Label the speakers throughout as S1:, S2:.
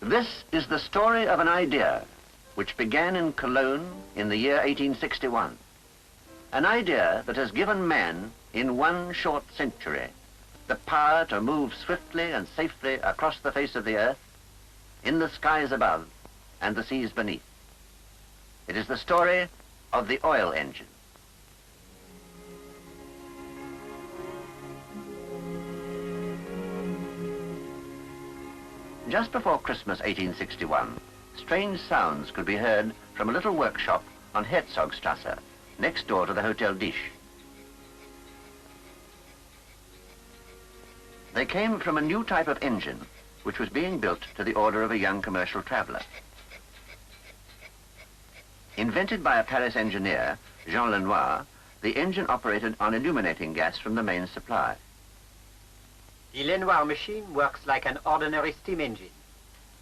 S1: This is the story of an idea which began in Cologne in the year 1861. An idea that has given man, in one short century, the power to move swiftly and safely across the face of the earth, in the skies above and the seas beneath. It is the story of the oil engine. Just before Christmas 1861, strange sounds could be heard from a little workshop on Ackroyd-Stuart, next door to the Hotel Dish. They came from a new type of engine which was being built to the order of a young commercial traveler. Invented by a Paris engineer, Jean Lenoir, the engine operated on illuminating gas from the main supply.
S2: The Lenoir machine works like an ordinary steam engine,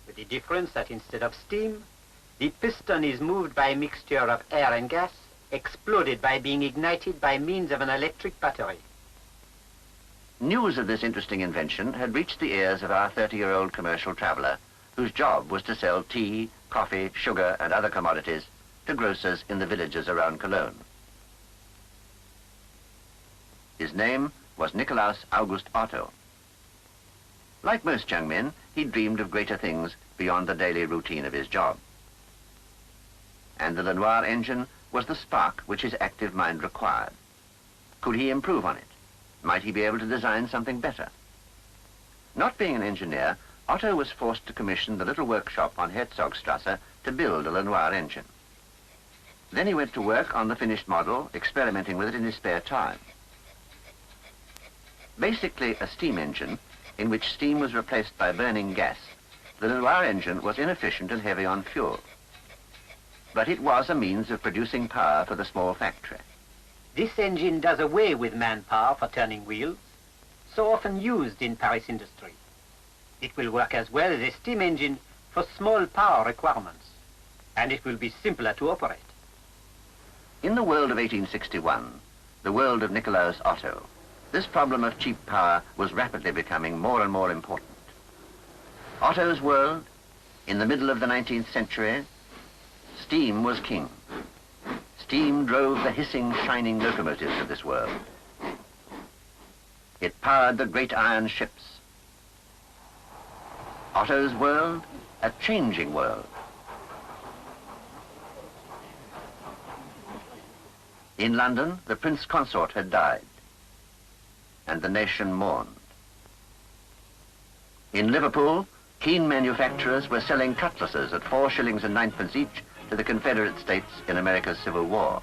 S2: with the difference that instead of steam, the piston is moved by a mixture of air and gas, exploded by being ignited by means of an electric battery.
S1: News of this interesting invention had reached the ears of our 30-year-old commercial traveler, whose job was to sell tea, coffee, sugar, and other commodities to grocers in the villages around Cologne. His name was Nikolaus August Otto. Like most young men, he dreamed of greater things beyond the daily routine of his job. And the Lenoir engine was the spark which his active mind required. Could he improve on it? Might he be able to design something better? Not being an engineer, Otto was forced to commission the little workshop on Ackroyd-Stuart to build a Lenoir engine. Then he went to work on the finished model, experimenting with it in his spare time. Basically a steam engine, in which steam was replaced by burning gas, the Lenoir engine was inefficient and heavy on fuel. But it was a means of producing power for the small factory.
S2: This engine does away with manpower for turning wheels, so often used in Paris industry. It will work as well as a steam engine for small power requirements, and it will be simpler to operate.
S1: In the world of 1861, the world of Nikolaus Otto, this problem of cheap power was rapidly becoming more and more important. Otto's world, in the middle of the 19th century, steam was king. Steam drove the hissing, shining locomotives of this world. It powered the great iron ships. Otto's world, a changing world. In London, the Prince Consort had died, and the nation mourned. In Liverpool, keen manufacturers were selling cutlasses at 4 shillings and 9 each to the Confederate States in America's Civil War.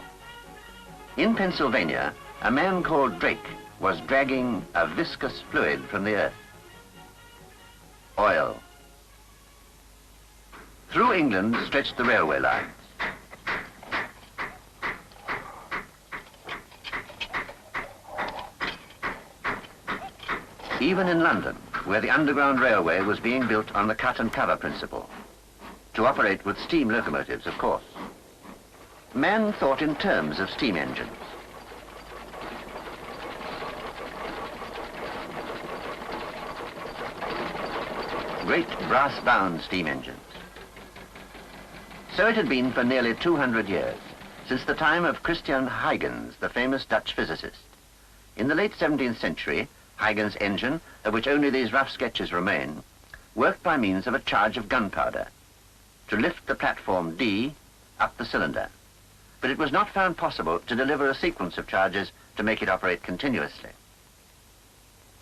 S1: In Pennsylvania, a man called Drake was dragging a viscous fluid from the earth. Oil. Through England stretched the railway lines. Even in London, where the Underground Railway was being built on the cut and cover principle, to operate with steam locomotives, of course. Man thought in terms of steam engines. Great brass-bound steam engines. So it had been for nearly 200 years, since the time of Christian Huygens, the famous Dutch physicist. In the late 17th century, Huygens' engine, of which only these rough sketches remain, worked by means of a charge of gunpowder to lift the platform D up the cylinder. But it was not found possible to deliver a sequence of charges to make it operate continuously.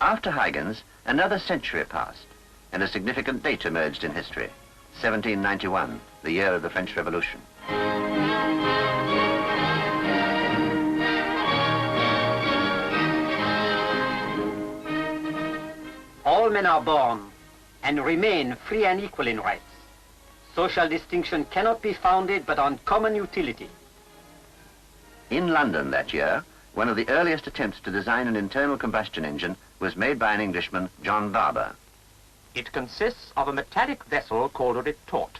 S1: After Huygens, another century passed, and a significant date emerged in history, 1791, the year of the French Revolution.
S2: All men are born and remain free and equal in rights. Social distinction cannot be founded but on common utility.
S1: In London that year, one of the earliest attempts to design an internal combustion engine was made by an Englishman, John Barber.
S3: It consists of a metallic vessel called a retort,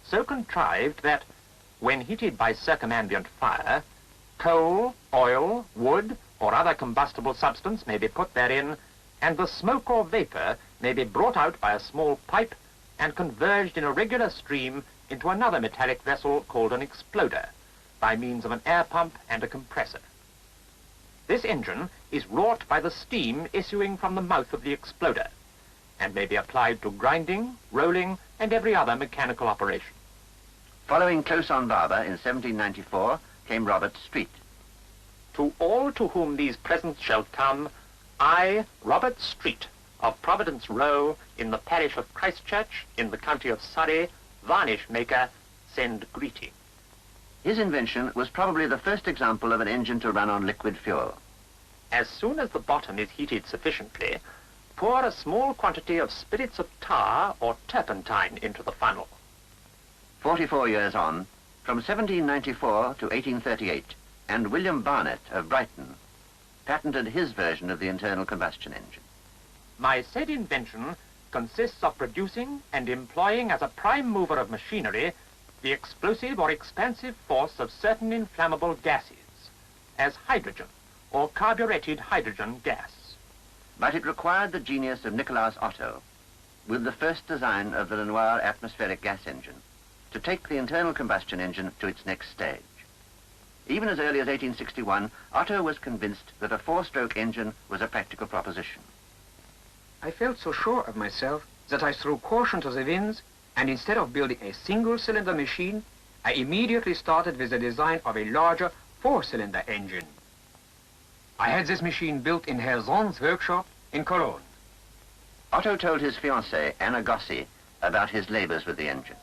S3: so contrived that, when heated by circumambient fire, coal, oil, wood, or other combustible substance may be put therein, and the smoke or vapor may be brought out by a small pipe and converged in a regular stream into another metallic vessel called an exploder by means of an air pump and a compressor. This engine is wrought by the steam issuing from the mouth of the exploder and may be applied to grinding, rolling, and every other mechanical operation.
S1: Following close on Barber in 1794 came Robert Street.
S3: To all to whom these presents shall come, I, Robert Street, of Providence Row, in the parish of Christchurch, in the county of Surrey, varnish maker, send greeting.
S1: His invention was probably the first example of an engine to run on liquid fuel.
S3: As soon as the bottom is heated sufficiently, pour a small quantity of spirits of tar or turpentine into the funnel.
S1: 44 years on, from 1794 to 1838, and William Barnett of Brayton patented his version of the internal combustion engine.
S3: My said invention consists of producing and employing as a prime mover of machinery the explosive or expansive force of certain inflammable gases, as hydrogen or carburetted hydrogen gas.
S1: But it required the genius of Nikolaus Otto, with the first design of the Lenoir atmospheric gas engine, to take the internal combustion engine to its next stage. Even as early as 1861, Otto was convinced that a four-stroke engine was a practical proposition.
S4: I felt so sure of myself that I threw caution to the winds, and instead of building a single-cylinder machine, I immediately started with the design of a larger four-cylinder engine. I had this machine built in Herr Sohn's workshop in Cologne.
S1: Otto told his fiancée, Anna Gossi, about his labors with the engine.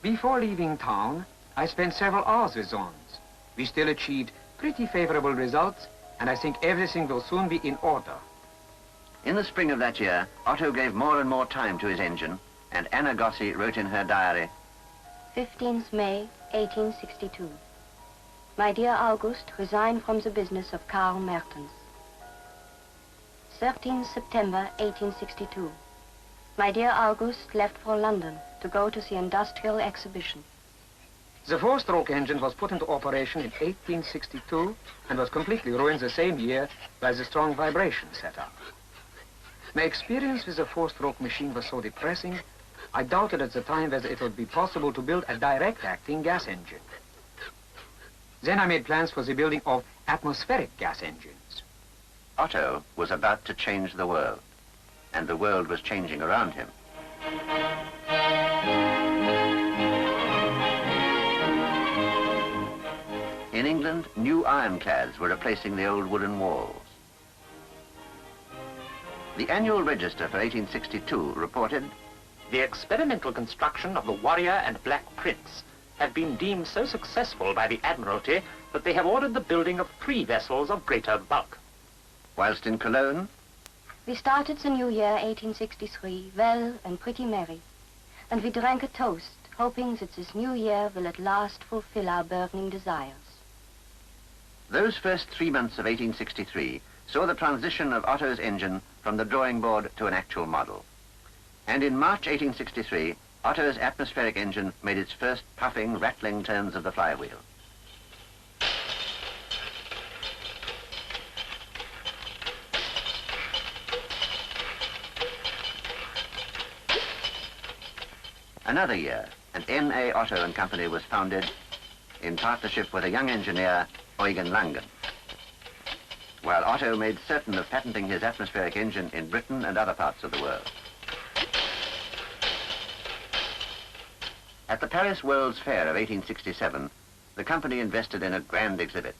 S4: Before leaving town, I spent several hours with Sohn's. We still achieved pretty favorable results, and I think everything will soon be in order.
S1: In the spring of that year, Otto gave more and more time to his engine, and Anna Gossi wrote in her diary,
S5: 15th May, 1862. My dear August resigned from the business of Karl Mertens. 13th September, 1862. My dear August left for London to go to the industrial exhibition.
S4: The four-stroke engine was put into operation in 1862 and was completely ruined the same year by the strong vibration setup. My experience with the four-stroke machine was so depressing, I doubted at the time whether it would be possible to build a direct-acting gas engine. Then I made plans for the building of atmospheric gas engines.
S1: Otto was about to change the world, and the world was changing around him. In England, new ironclads were replacing the old wooden walls. The annual register for 1862 reported,
S3: The experimental construction of the Warrior and Black Prince have been deemed so successful by the Admiralty that they have ordered the building of 3 vessels of greater bulk.
S1: whilst in Cologne,
S5: We started the new year, 1863, well and pretty merry. And we drank a toast, hoping that this new year will at last fulfill our burning desires.
S1: those first 3 months of 1863 saw the transition of Otto's engine from the drawing board to an actual model. And in March 1863, Otto's atmospheric engine made its first puffing, rattling turns of the flywheel. Another year, and N.A. Otto and Company was founded in partnership with a young engineer, Eugen Langen. While Otto made certain of patenting his atmospheric engine in Britain and other parts of the world. At the Paris World's Fair of 1867, the company invested in a grand exhibit.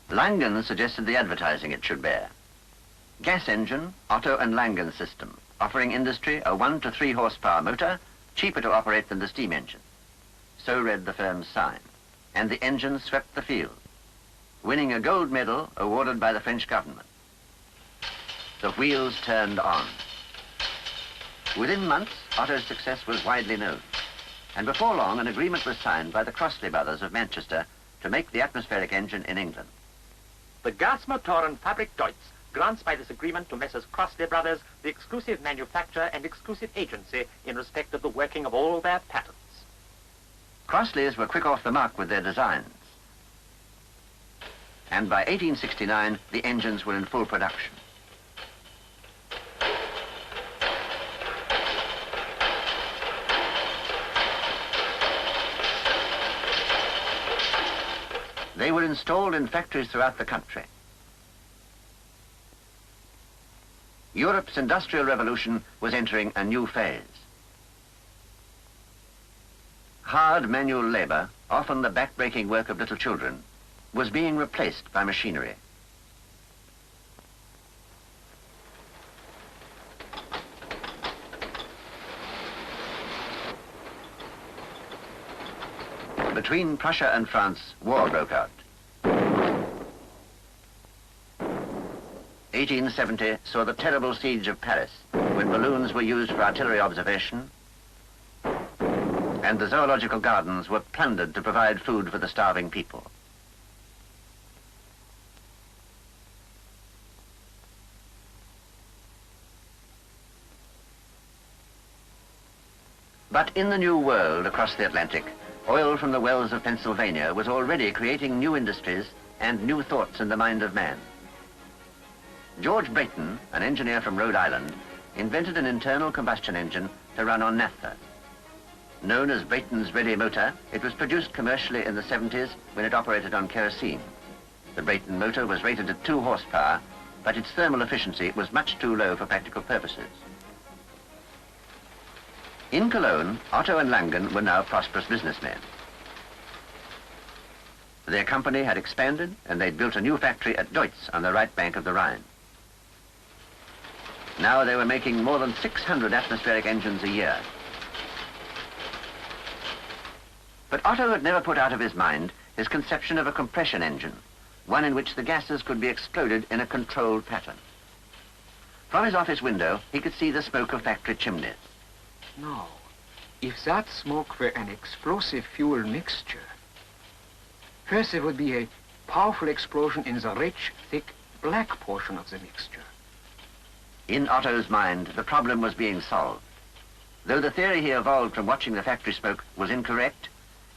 S1: Langen suggested the advertising it should bear. Gas engine, Otto and Langen system, offering industry a 1 to 3 horsepower motor, cheaper to operate than the steam engine. So read the firm's sign, and the engine swept the field, winning a gold medal awarded by the French government. The wheels turned on. Within months, Otto's success was widely known, and before long an agreement was signed by the Crossley brothers of Manchester to make the atmospheric engine in England.
S3: The Gasmotoren Fabrik Deutsch grants by this agreement to Messrs. Crossley Brothers the exclusive manufacture and exclusive agency in respect of the working of all their patents.
S1: Crossleys were quick off the mark with their designs. And by 1869, the engines were in full production. They were installed in factories throughout the country. Europe's industrial revolution was entering a new phase. Hard manual labor, often the back-breaking work of little children, was being replaced by machinery. Between Prussia and France, war broke out. 1870 saw the terrible siege of Paris, when balloons were used for artillery observation, and the zoological gardens were plundered to provide food for the starving people. But in the New World across the Atlantic, oil from the wells of Pennsylvania was already creating new industries and new thoughts in the mind of man. George Brayton, an engineer from Rhode Island, invented an internal combustion engine to run on naphtha. Known as Brayton's Ready Motor, it was produced commercially in the 70s when it operated on kerosene. The Brayton motor was rated at 2 horsepower, but its thermal efficiency was much too low for practical purposes. In Cologne, Otto and Langen were now prosperous businessmen. Their company had expanded, and they'd built a new factory at Deutsch on the right bank of the Rhine. Now they were making more than 600 atmospheric engines a year. But Otto had never put out of his mind his conception of a compression engine, one in which the gases could be exploded in a controlled pattern. From his office window, he could see the smoke of factory chimneys.
S4: Now, if that smoke were an explosive fuel mixture, first there would be a powerful explosion in the rich, thick, black portion of the mixture.
S1: In Otto's mind, the problem was being solved. Though the theory he evolved from watching the factory smoke was incorrect,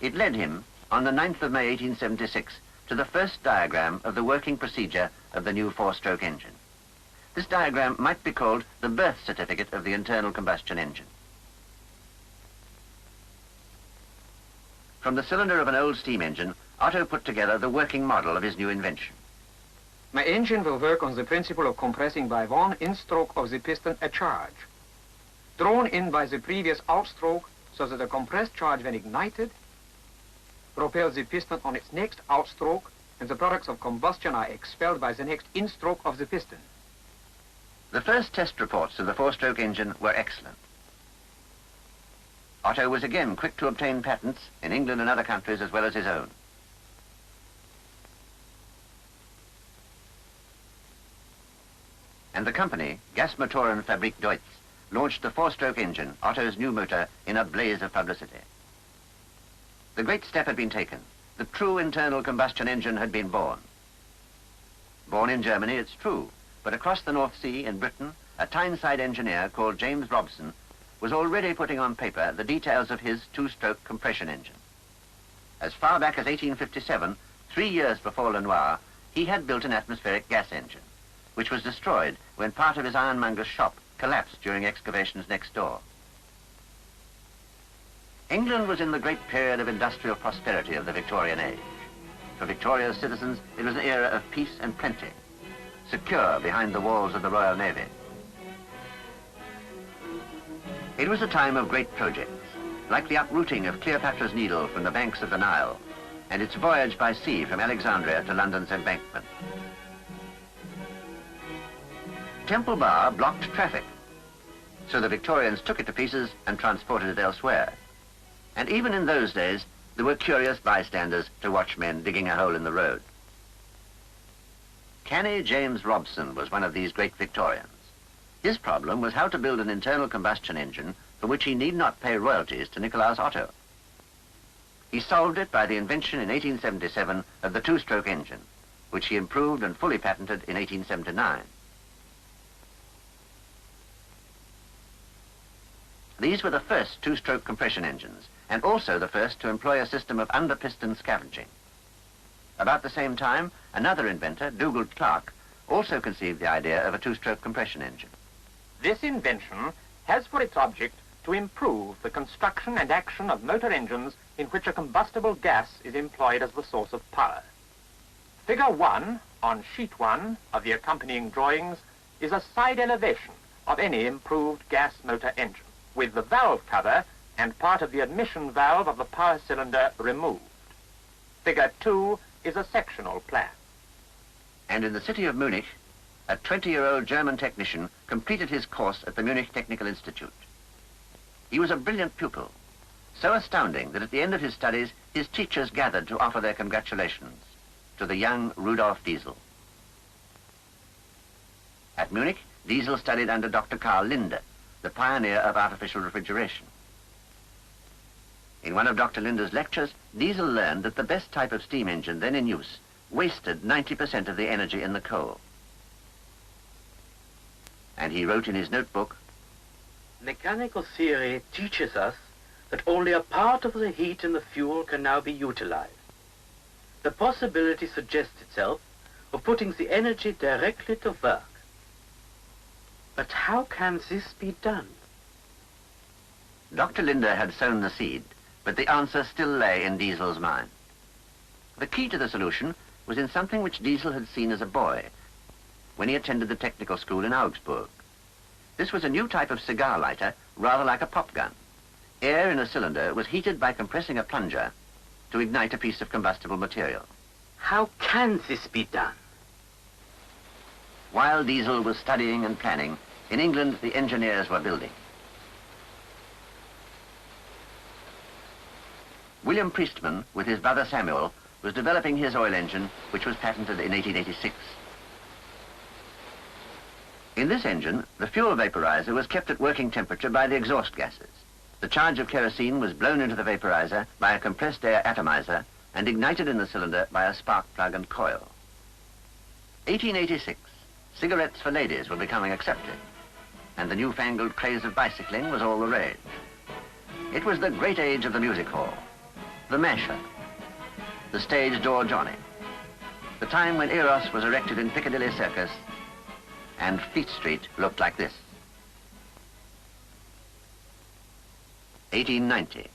S1: it led him, on the 9th of May 1876, to the first diagram of the working procedure of the new 4-stroke engine. This diagram might be called the birth certificate of the internal combustion engine. From the cylinder of an old steam engine, Otto put together the working model of his new invention.
S4: My engine will work on the principle of compressing by one in-stroke of the piston a charge, drawn in by the previous outstroke so that the compressed charge, when ignited, propels the piston on its next outstroke, and the products of combustion are expelled by the next in-stroke of the piston.
S1: The first test reports of the 4-stroke engine were excellent. Otto was again quick to obtain patents in England and other countries as well as his own. And the company, Gasmotorenfabrik Deutsch, launched the 4-stroke engine, Otto's new motor, in a blaze of publicity. The great step had been taken. The true internal combustion engine had been born. Born in Germany, it's true, but across the North Sea in Britain, a Tyneside engineer called James Robson was already putting on paper the details of his 2-stroke compression engine. As far back as 1857, 3 years before Lenoir, he had built an atmospheric gas engine, which was destroyed when part of his ironmonger's shop collapsed during excavations next door. England was in the great period of industrial prosperity of the Victorian age. For Victoria's citizens, it was an era of peace and plenty, secure behind the walls of the Royal Navy. It was a time of great projects, like the uprooting of Cleopatra's Needle from the banks of the Nile, and its voyage by sea from Alexandria to London's embankment. Temple Bar blocked traffic, so the Victorians took it to pieces and transported it elsewhere. And even in those days, there were curious bystanders to watch men digging a hole in the road. Canny James Robson was one of these great Victorians. His problem was how to build an internal combustion engine for which he need not pay royalties to Nikolaus Otto. He solved it by the invention in 1877 of the 2-stroke engine, which he improved and fully patented in 1879. These were the first 2-stroke compression engines, and also the first to employ a system of under-piston scavenging. About the same time, another inventor, Dugald Clerk, also conceived the idea of a 2-stroke compression engine.
S3: This invention has for its object to improve the construction and action of motor engines in which a combustible gas is employed as the source of power. Figure 1 on sheet 1 of the accompanying drawings is a side elevation of any improved gas motor engine, with the valve cover and part of the admission valve of the power cylinder removed. Figure 2 is a sectional plan.
S1: And in the city of Munich, a 20-year-old German technician completed his course at the Munich Technical Institute. He was a brilliant pupil, so astounding that at the end of his studies, his teachers gathered to offer their congratulations to the young Rudolf Diesel. At Munich, Diesel studied under Dr. Karl Linde, the pioneer of artificial refrigeration. In one of Dr. Linde's lectures, Diesel learned that the best type of steam engine then in use wasted 90% of the energy in the coal. And he wrote in his notebook,
S6: "Mechanical theory teaches us that only a part of the heat in the fuel can now be utilized. The possibility suggests itself of putting the energy directly to work. But how can this be done?"
S1: Dr. Linde had sown the seed, but the answer still lay in Diesel's mind. The key to the solution was in something which Diesel had seen as a boy when he attended the technical school in Augsburg. This was a new type of cigar lighter, rather like a pop gun. Air in a cylinder was heated by compressing a plunger to ignite a piece of combustible material.
S6: How can this be done?
S1: While Diesel was studying and planning, in England the engineers were building. William Priestman, with his brother Samuel, was developing his oil engine, which was patented in 1886. In this engine, the fuel vaporizer was kept at working temperature by the exhaust gases. The charge of kerosene was blown into the vaporizer by a compressed air atomizer and ignited in the cylinder by a spark plug and coil. 1886, cigarettes for ladies were becoming accepted, and the newfangled craze of bicycling was all the rage. It was the great age of the music hall, the masher, the stage door Johnny, the time when Eros was erected in Piccadilly Circus and Fleet Street looked like this. 1890,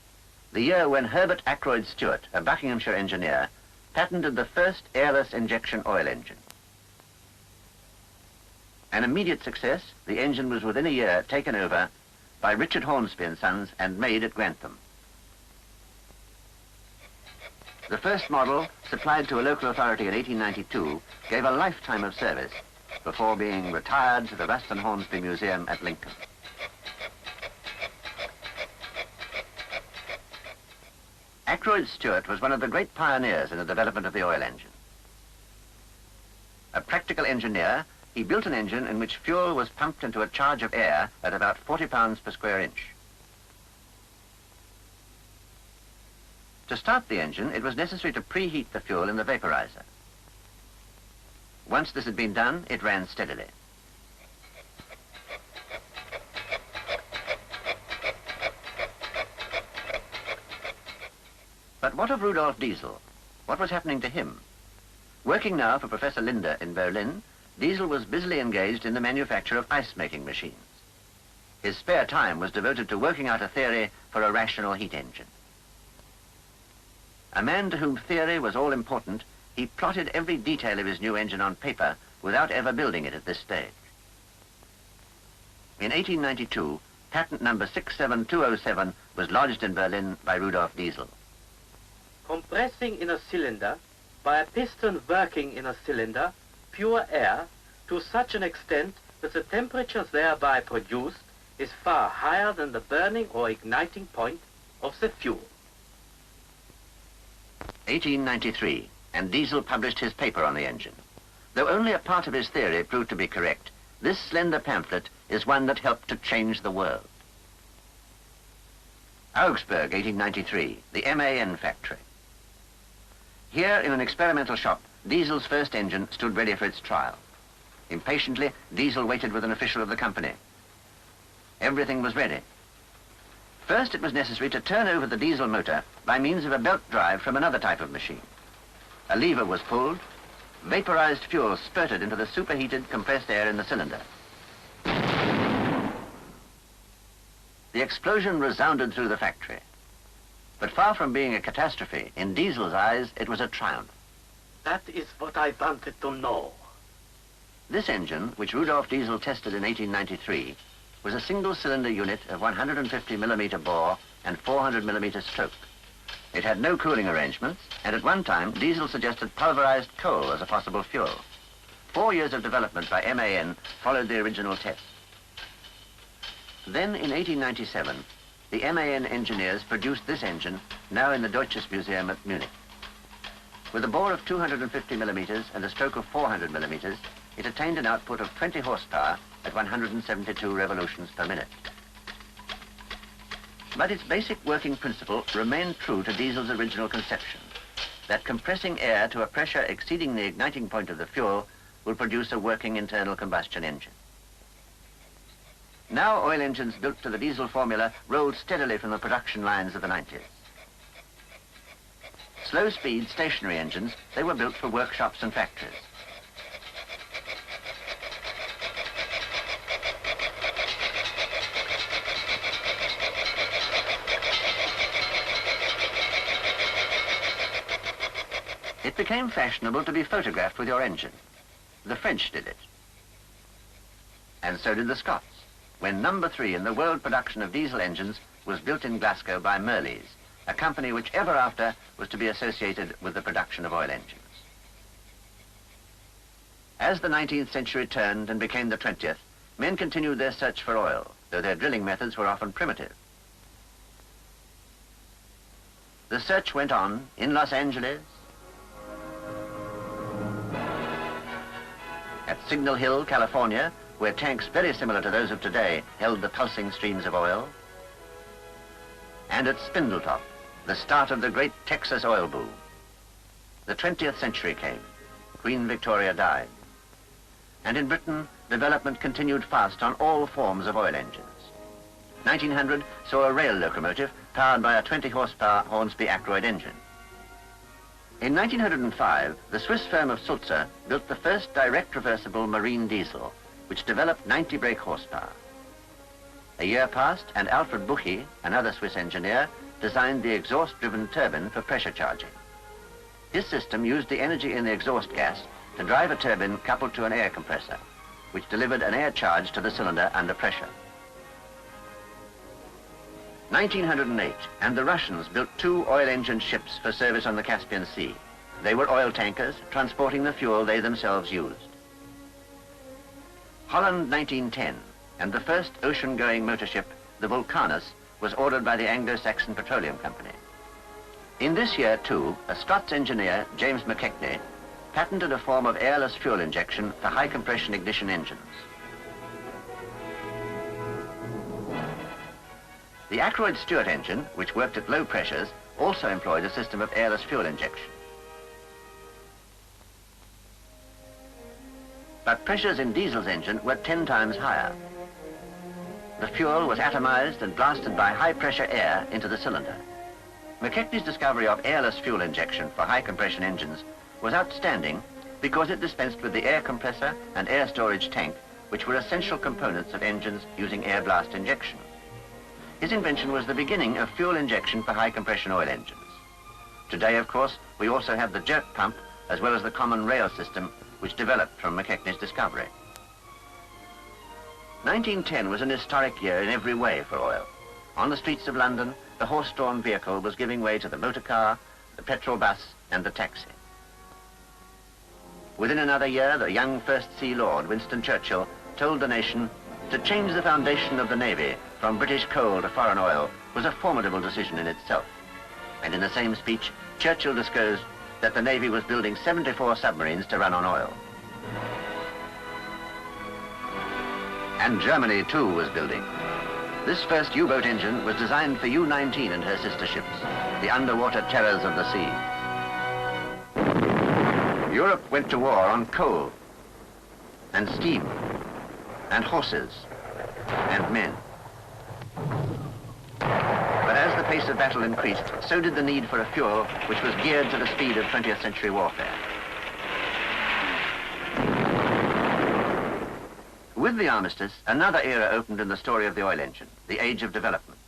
S1: the year when Herbert Ackroyd-Stuart, a Buckinghamshire engineer, patented the first airless injection oil engine. An immediate success, the engine was within a year taken over by Richard Hornsby and Sons and made at Grantham. The first model, supplied to a local authority in 1892, gave a lifetime of service before being retired to the Ruston Hornsby Museum at Lincoln. Ackroyd-Stuart was one of the great pioneers in the development of the oil engine. A practical engineer, he built an engine in which fuel was pumped into a charge of air at about 40 pounds per square inch. To start the engine, it was necessary to preheat the fuel in the vaporizer. Once this had been done, it ran steadily. But what of Rudolf Diesel? What was happening to him? Working now for Professor Linde in Berlin, Diesel was busily engaged in the manufacture of ice-making machines. His spare time was devoted to working out a theory for a rational heat engine. A man to whom theory was all important, he plotted every detail of his new engine on paper without ever building it at this stage. In 1892, patent number 67207 was lodged in Berlin by Rudolf Diesel.
S6: Compressing in a cylinder, by a piston working in a cylinder, pure air, to such an extent that the temperature thereby produced is far higher than the burning or igniting point of the fuel.
S1: 1893, and Diesel published his paper on the engine. Though only a part of his theory proved to be correct, this slender pamphlet is one that helped to change the world. Augsburg, 1893, the MAN factory. Here, in an experimental shop, Diesel's first engine stood ready for its trial. Impatiently, Diesel waited with an official of the company. Everything was ready. First, it was necessary to turn over the diesel motor by means of a belt drive from another type of machine. A lever was pulled, vaporized fuel spurted into the superheated compressed air in the cylinder. The explosion resounded through the factory. But far from being a catastrophe, in Diesel's eyes, it was a triumph.
S6: That is what I wanted to know.
S1: This engine, which Rudolf Diesel tested in 1893, was a single-cylinder unit of 150mm bore and 400mm stroke. It had no cooling arrangements, and at one time, Diesel suggested pulverized coal as a possible fuel. 4 years of development by MAN followed the original test. Then, in 1897, the MAN engineers produced this engine, now in the Deutsches Museum at Munich. With a bore of 250mm and a stroke of 400mm, it attained an output of 20 horsepower at 172 revolutions per minute. But its basic working principle remained true to Diesel's original conception, that compressing air to a pressure exceeding the igniting point of the fuel will produce a working internal combustion engine. Now oil engines built to the Diesel formula rolled steadily from the production lines of the 90s. Slow-speed stationary engines, they were built for workshops and factories. It became fashionable to be photographed with your engine. The French did it. And so did the Scots, when number 3 in the world production of diesel engines was built in Glasgow by Merleys, a company which ever after was to be associated with the production of oil engines. As the 19th century turned and became the 20th, men continued their search for oil, though their drilling methods were often primitive. The search went on in Los Angeles, at Signal Hill, California, where tanks very similar to those of today held the pulsing streams of oil, and at Spindletop, the start of the great Texas oil boom. The 20th century came. Queen Victoria died. And in Britain, development continued fast on all forms of oil engines. 1900 saw a rail locomotive powered by a 20-horsepower Hornsby Ackroyd engine. In 1905, the Swiss firm of Sulzer built the first direct reversible marine diesel, which developed 90 brake horsepower. A year passed, and Alfred Buchy, another Swiss engineer, designed the exhaust-driven turbine for pressure charging. His system used the energy in the exhaust gas to drive a turbine coupled to an air compressor, which delivered an air charge to the cylinder under pressure. 1908, and the Russians built 2 oil-engine ships for service on the Caspian Sea. They were oil tankers, transporting the fuel they themselves used. Holland 1910, and the first ocean-going motor ship, the Vulcanus, was ordered by the Anglo-Saxon Petroleum Company. In this year, too, a Scots engineer, James McKechnie, patented a form of airless fuel injection for high-compression ignition engines. The Ackroyd-Stuart engine, which worked at low pressures, also employed a system of airless fuel injection. But pressures in Diesel's engine were 10 times higher. The fuel was atomized and blasted by high-pressure air into the cylinder. McKechnie's discovery of airless fuel injection for high-compression engines was outstanding because it dispensed with the air compressor and air storage tank, which were essential components of engines using air blast injection. His invention was the beginning of fuel injection for high-compression oil engines. Today, of course, we also have the jerk pump, as well as the common rail system, which developed from McKechnie's discovery. 1910 was an historic year in every way for oil. On the streets of London, the horse-drawn vehicle was giving way to the motor car, the petrol bus, and the taxi. Within another year, the young First Sea Lord, Winston Churchill, told the nation, to change the foundation of the Navy from British coal to foreign oil was a formidable decision in itself. And in the same speech, Churchill disclosed that the Navy was building 74 submarines to run on oil. And Germany, too, was building. This first U-boat engine was designed for U-19 and her sister ships, the underwater terrors of the sea. Europe went to war on coal, and steam, and horses, and men. But as the pace of battle increased, so did the need for a fuel which was geared to the speed of 20th century warfare. With the armistice, another era opened in the story of the oil engine, the age of development.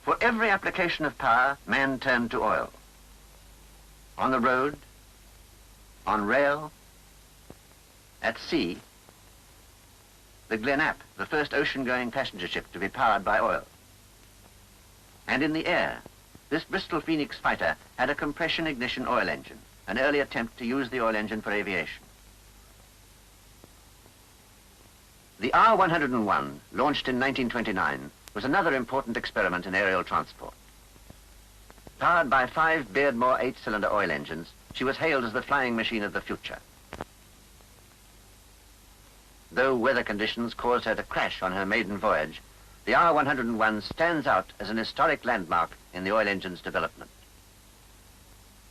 S1: For every application of power, man turned to oil. On the road, on rail, at sea, the Glenap, the first ocean-going passenger ship to be powered by oil. And in the air, this Bristol Phoenix fighter had a compression ignition oil engine, an early attempt to use the oil engine for aviation. The R-101, launched in 1929, was another important experiment in aerial transport. Powered by 5 Beardmore 8-cylinder oil engines, she was hailed as the flying machine of the future. Though weather conditions caused her to crash on her maiden voyage, the R-101 stands out as an historic landmark in the oil engine's development.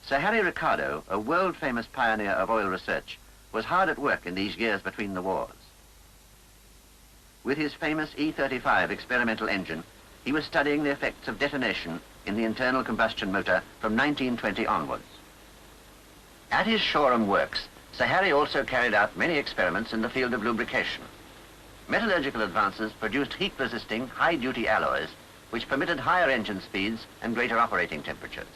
S1: Sir Harry Ricardo, a world-famous pioneer of oil research, was hard at work in these years between the wars. With his famous E-35 experimental engine, he was studying the effects of detonation in the internal combustion motor from 1920 onwards. At his Shoreham works, Sir Harry also carried out many experiments in the field of lubrication. Metallurgical advances produced heat-resisting, high-duty alloys, which permitted higher engine speeds and greater operating temperatures.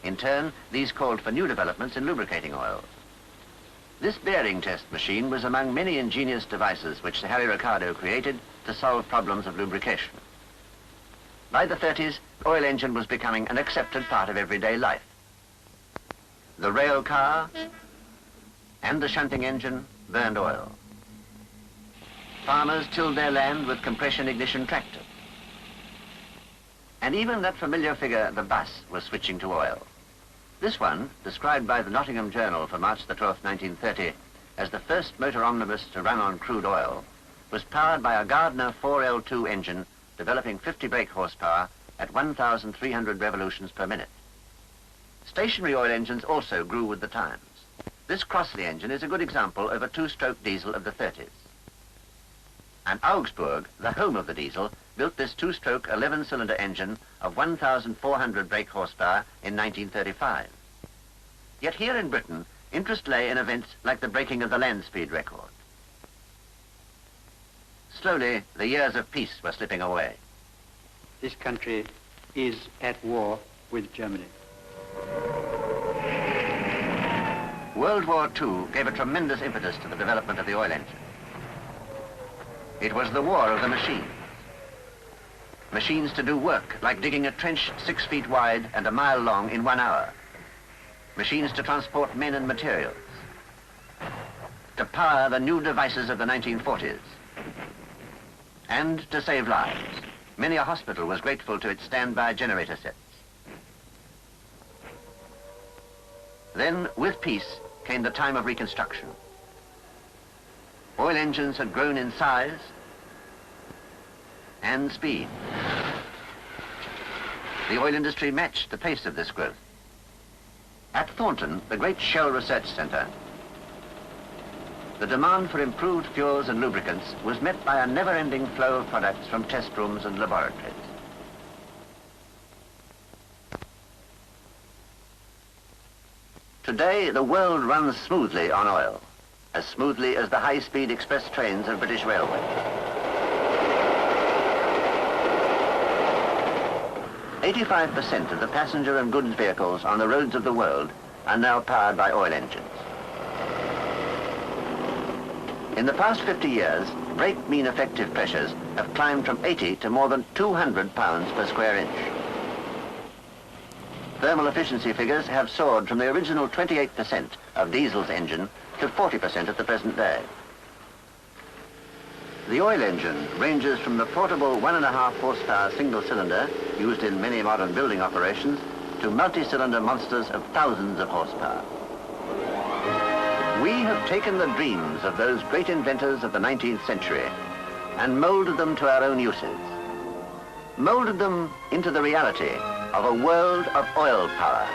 S1: In turn, these called for new developments in lubricating oils. This bearing test machine was among many ingenious devices which Sir Harry Ricardo created to solve problems of lubrication. By the 30s, the oil engine was becoming an accepted part of everyday life. The rail car and the shunting engine burned oil. Farmers tilled their land with compression ignition tractors. And even that familiar figure, the bus, was switching to oil. This one, described by the Nottingham Journal for March the 12th, 1930, as the first motor omnibus to run on crude oil, was powered by a Gardner 4L2 engine developing 50 brake horsepower at 1,300 revolutions per minute. Stationary oil engines also grew with the times. This Crossley engine is a good example of a two-stroke diesel of the 30s. And Augsburg, the home of the diesel, built this two-stroke 11-cylinder engine of 1,400 brake horsepower in 1935. Yet here in Britain, interest lay in events like the breaking of the land speed record. Slowly, the years of peace were slipping away.
S7: This country is at war with Germany.
S1: World War II gave a tremendous impetus to the development of the oil engine. It was the war of the machines. Machines to do work like digging a trench 6 feet wide and a mile long in 1 hour. Machines to transport men and materials. To power the new devices of the 1940s. And to save lives. Many a hospital was grateful to its standby generator sets. Then, with peace, came the time of Reconstruction. Oil engines had grown in size and speed. The oil industry matched the pace of this growth. At Thornton, the great Shell Research Center, the demand for improved fuels and lubricants was met by a never-ending flow of products from test rooms and laboratories. Today, the world runs smoothly on oil, as smoothly as the high-speed express trains of British Railway. 85% of the passenger and goods vehicles on the roads of the world are now powered by oil engines. In the past 50 years, brake mean effective pressures have climbed from 80 to more than 200 pounds per square inch. Thermal efficiency figures have soared from the original 28% of diesel's engine to 40% at the present day. The oil engine ranges from the portable 1.5 horsepower single cylinder used in many modern building operations to multi-cylinder monsters of thousands of horsepower. We have taken the dreams of those great inventors of the 19th century and molded them to our own uses. Molded them into the reality of a world of oil power.